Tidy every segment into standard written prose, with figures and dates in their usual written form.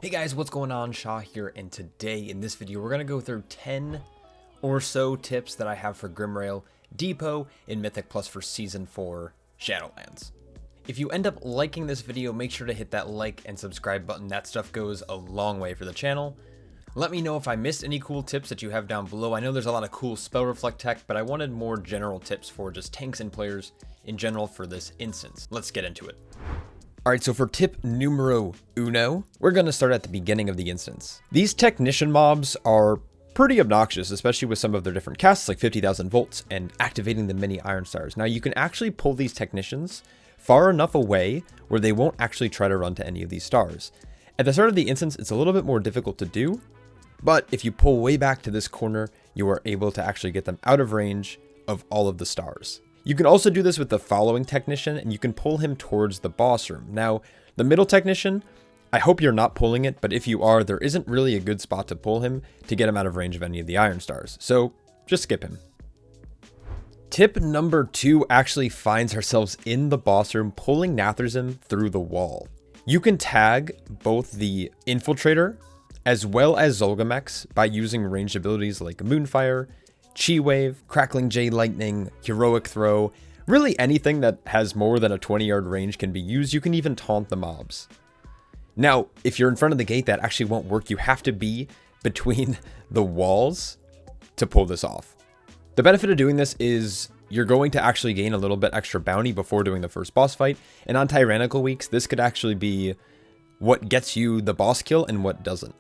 Hey guys, what's going on? Shaw here, and today in this video we're going to go through 10 or so tips that I have for Grimrail Depot in Mythic Plus for Season 4 Shadowlands. If you end up liking this video, make sure to hit that like and subscribe button. That stuff goes a long way for the channel. Let me know if I missed any cool tips that you have down below. I know there's a lot of cool spell reflect tech, but I wanted more general tips for just tanks and players in general for this instance. Let's get into it. Alright, so for tip numero uno, we're going to start at the beginning of the instance. These technician mobs are pretty obnoxious, especially with some of their different casts like 50,000 volts and activating the mini iron stars. Now you can actually pull these technicians far enough away where they won't actually try to run to any of these stars. At the start of the instance, it's a little bit more difficult to do, but if you pull way back to this corner, you are able to actually get them out of range of all of the stars. You can also do this with the following technician, and you can pull him towards the boss room. Now, the middle technician, I hope you're not pulling it, but if you are, there isn't really a good spot to pull him to get him out of range of any of the iron stars. So just skip him. Tip number 2 actually finds ourselves in the boss room pulling Nathrazim through the wall. You can tag both the Infiltrator as well as Zolgamex by using ranged abilities like Moonfire, Chi Wave, Crackling Jade Lightning, Heroic Throw. Really anything that has more than a 20-yard range can be used. You can even taunt the mobs. Now, if you're in front of the gate, that actually won't work. You have to be between the walls to pull this off. The benefit of doing this is you're going to actually gain a little bit extra bounty before doing the first boss fight. And on Tyrannical weeks, this could actually be what gets you the boss kill and what doesn't.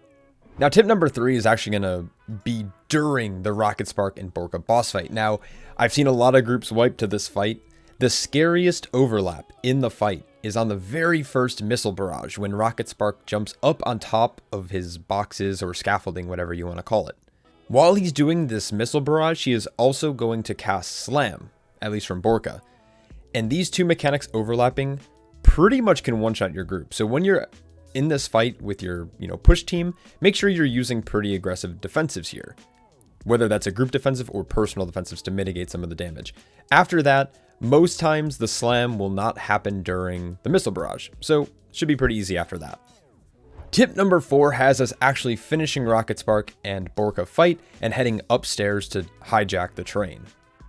Now, tip number 3 is actually going to be during the Rocket Spark and Borka boss fight. Now, I've seen a lot of groups wipe to this fight. The scariest overlap in the fight is on the very first missile barrage when Rocket Spark jumps up on top of his boxes or scaffolding, whatever you want to call it. While he's doing this missile barrage, he is also going to cast Slam, at least from Borka. And these two mechanics overlapping pretty much can one-shot your group. So when you're in this fight with your, push team, make sure you're using pretty aggressive defensives here. Whether that's a group defensive or personal defensives to mitigate some of the damage. After that, most times the slam will not happen during the missile barrage. So should be pretty easy after that. Tip number 4 has us actually finishing Rocket Spark and Borka fight and heading upstairs to hijack the train.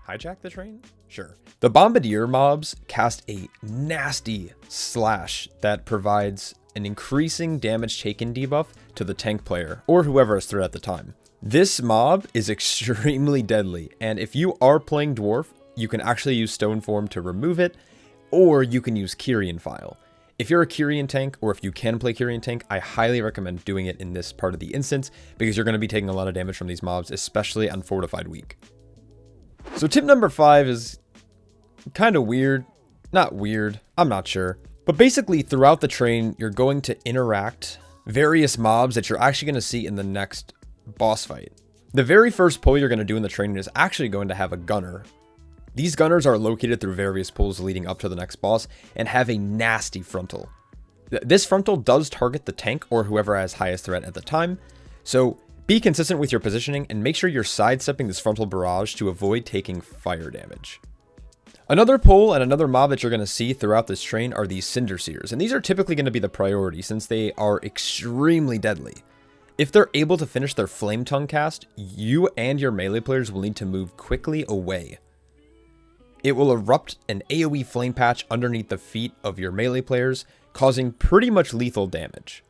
Hijack the train? Sure. The Bombardier mobs cast a nasty slash that provides an increasing damage taken debuff to the tank player or whoever is threat at the time. This mob is extremely deadly, and if you are playing Dwarf, you can actually use Stone Form to remove it, or you can use Kyrian File. If you're a Kyrian tank, or if you can play Kyrian tank, I highly recommend doing it in this part of the instance, because you're going to be taking a lot of damage from these mobs, especially on Fortified Week. So tip number 5 is kind of weird. Not weird, I'm not sure. But basically, throughout the train, you're going to interact various mobs that you're actually going to see in the next boss fight. The very first pull you're going to do in the train is actually going to have a gunner. These gunners are located through various pulls leading up to the next boss and have a nasty frontal. This frontal does target the tank or whoever has highest threat at the time, so be consistent with your positioning and make sure you're sidestepping this frontal barrage to avoid taking fire damage. Another pull and another mob that you're going to see throughout this train are these Cinderseers, and these are typically going to be the priority since they are extremely deadly. If they're able to finish their Flametongue cast, you and your melee players will need to move quickly away. It will erupt an AoE flame patch underneath the feet of your melee players, causing pretty much lethal damage.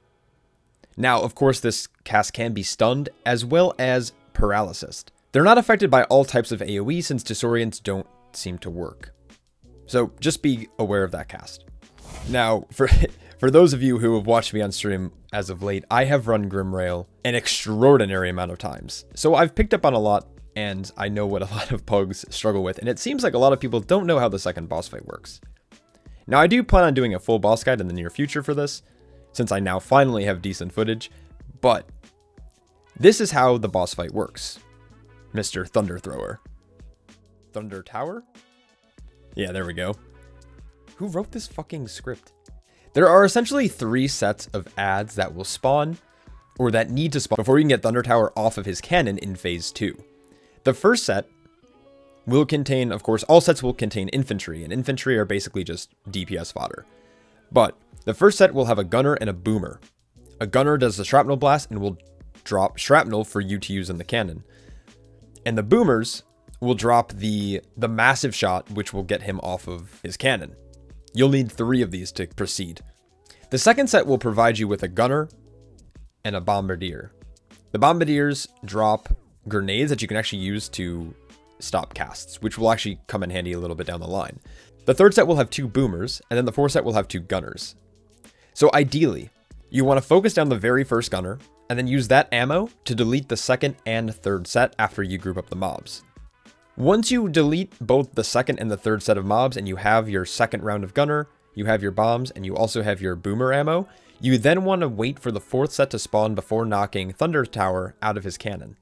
Now, of course, this cast can be stunned as well as paralysis. They're not affected by all types of AoE since Disorients don't seem to work. So just be aware of that cast. Now, for those of you who have watched me on stream as of late, I have run Grimrail an extraordinary amount of times. So I've picked up on a lot, and I know what a lot of pugs struggle with, and it seems like a lot of people don't know how the second boss fight works. Now, I do plan on doing a full boss guide in the near future for this, since I now finally have decent footage, but this is how the boss fight works, Mr. Thunder Thrower. Thundertower? Yeah, there we go. Who wrote this fucking script? There are essentially 3 sets of adds that will spawn, or that need to spawn, before you can get Thundertower off of his cannon in Phase 2. The first set will contain, of course, all sets will contain infantry, and infantry are basically just DPS fodder. But the first set will have a gunner and a boomer. A gunner does the shrapnel blast and will drop shrapnel for you to use in the cannon. And the boomers will drop the massive shot, which will get him off of his cannon. You'll need 3 of these to proceed. The second set will provide you with a gunner and a bombardier. The bombardiers drop grenades that you can actually use to stop casts, which will actually come in handy a little bit down the line. The third set will have 2 boomers, and then the fourth set will have 2 gunners. So ideally, you want to focus down the very first gunner, and then use that ammo to delete the second and third set after you group up the mobs. Once you delete both the second and the third set of mobs, and you have your second round of gunner, you have your bombs, and you also have your boomer ammo, you then want to wait for the fourth set to spawn before knocking Thundertower out of his cannon.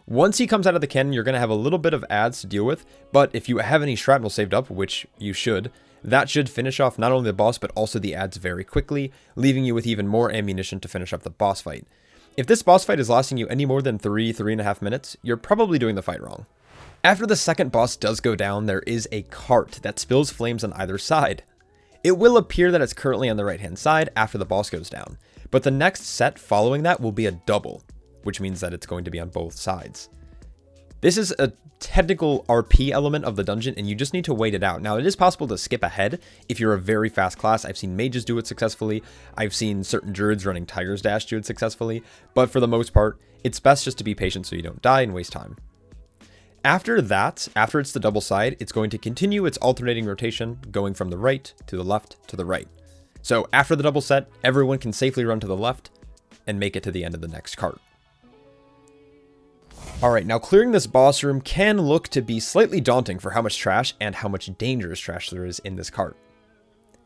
Once he comes out of the cannon, you're going to have a little bit of adds to deal with, but if you have any shrapnel saved up, which you should, that should finish off not only the boss, but also the adds very quickly, leaving you with even more ammunition to finish up the boss fight. If this boss fight is lasting you any more than 3.5 minutes, you're probably doing the fight wrong. After the second boss does go down, there is a cart that spills flames on either side. It will appear that it's currently on the right hand side after the boss goes down, but the next set following that will be a double, which means that it's going to be on both sides. This is a technical RP element of the dungeon, and you just need to wait it out. Now, it is possible to skip ahead if you're a very fast class. I've seen mages do it successfully. I've seen certain druids running Tiger's Dash do it successfully, but for the most part, it's best just to be patient so you don't die and waste time. After that, after it's the double side, it's going to continue its alternating rotation, going from the right to the left to the right. So after the double set, everyone can safely run to the left and make it to the end of the next cart. Alright, now clearing this boss room can look to be slightly daunting for how much trash and how much dangerous trash there is in this cart.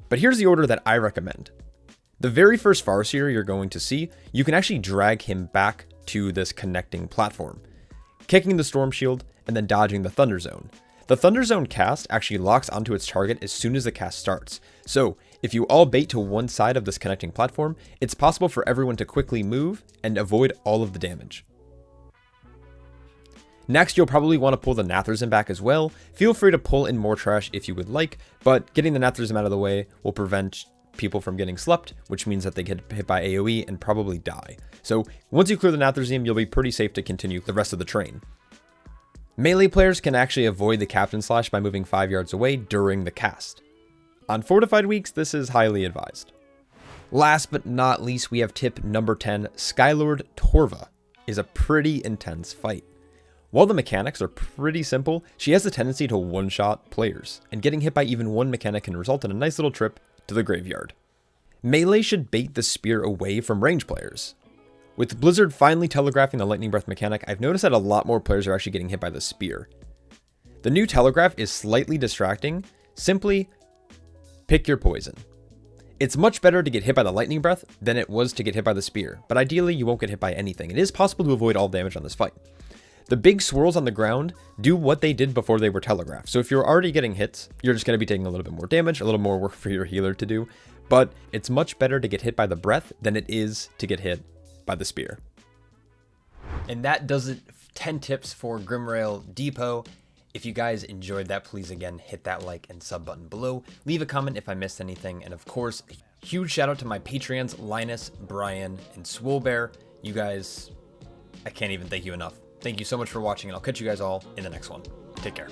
But here's the order that I recommend. The very first Farseer you're going to see, you can actually drag him back to this connecting platform, kicking the Storm Shield and then dodging the Thunder Zone. The Thunder Zone cast actually locks onto its target as soon as the cast starts. So if you all bait to one side of this connecting platform, it's possible for everyone to quickly move and avoid all of the damage. Next, you'll probably want to pull the Nathrazim back as well. Feel free to pull in more trash if you would like, but getting the Nathrazim out of the way will prevent people from getting slept, which means that they get hit by AoE and probably die. So once you clear the Nathrazim, you'll be pretty safe to continue the rest of the train. Melee players can actually avoid the Captain Slash by moving 5 yards away during the cast. On fortified weeks, this is highly advised. Last but not least, we have tip number 10. Skylord Torva is a pretty intense fight. While the mechanics are pretty simple, she has a tendency to one-shot players, and getting hit by even one mechanic can result in a nice little trip to the graveyard. Melee should bait the spear away from range players. With Blizzard finally telegraphing the Lightning Breath mechanic, I've noticed that a lot more players are actually getting hit by the spear. The new telegraph is slightly distracting. Simply pick your poison. It's much better to get hit by the Lightning Breath than it was to get hit by the spear, but ideally you won't get hit by anything. It is possible to avoid all damage on this fight. The big swirls on the ground do what they did before they were telegraphed. So if you're already getting hits, you're just going to be taking a little bit more damage, a little more work for your healer to do. But it's much better to get hit by the breath than it is to get hit by the spear. And that does it. 10 tips for Grimrail Depot. If you guys enjoyed that, please again hit that like and sub button below. Leave a comment if I missed anything. And of course, a huge shout out to my Patreons, Linus, Brian, and Swolebear. You guys, I can't even thank you enough. Thank you so much for watching, and I'll catch you guys all in the next one. Take care.